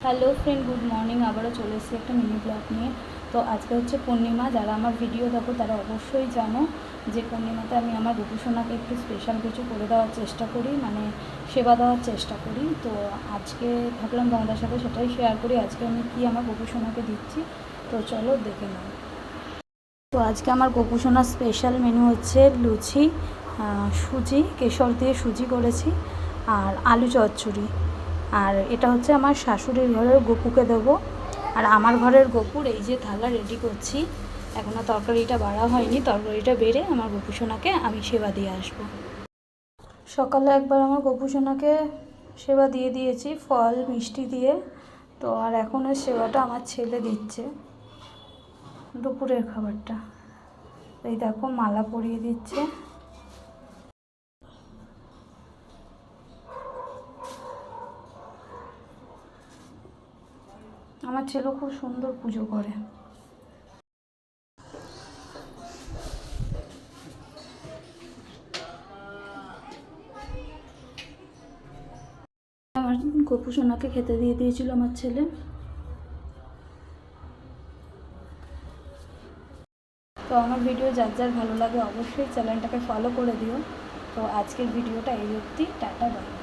Hello friend, good morning. আবারও চলে এসেছি একটা মিনি ব্লগ নিয়ে। তো আজকে হচ্ছে পূর্ণিমা। যারা আমার ভিডিও দেখো তারা অবশ্যই জানো যে পূর্ণিমাতে আমি আমার গোপুসোনাকে একটু স্পেশাল কিছু করে দেওয়ার চেষ্টা করি, মানে সেবা দেওয়ার চেষ্টা করি। তো আজকে ভাবলাম তোমাদের সাথে সেটাই শেয়ার করি, আজকে আমি কি আমার গোপুসোনাকে দিচ্ছি। তো চলো দেখে নাও। তো আজকে আমার গোপুসোনার স্পেশাল মেনু হচ্ছে লুচি, সুজি, কেশর দিয়ে সুজি করেছি, আর আলু চচ্চড়ি। আর এটা হচ্ছে আমার শাশুড়ির ঘরের গপুকে দেবো। আর আমার ঘরের গপুর এই যে থালা রেডি করছি। এখনও তরকারিটা বাড়া হয়নি, তরকারিটা বেড়ে আমার গোপুসোনাকে আমি সেবা দিয়ে আসবো। সকালে একবার আমার গোপুসোনাকে সেবা দিয়ে দিয়েছি ফল মিষ্টি দিয়ে। তো আর এখন ওই সেবাটা আমার ছেলে দিচ্ছে, দুপুরের খাবারটা। এই দেখো মালা পরিয়ে দিচ্ছে। আমার ছেলে খুব সুন্দর পুজো করে। আমার গোপুসোনাকে খেতে দিয়ে দিয়েছিল আমার ছেলে। তো আমার ভিডিও যার যার ভালো লাগে অবশ্যই চ্যানেলটাকে ফলো করে দিও। তো আজকের ভিডিওটা এই অবধি, টাটা বাই।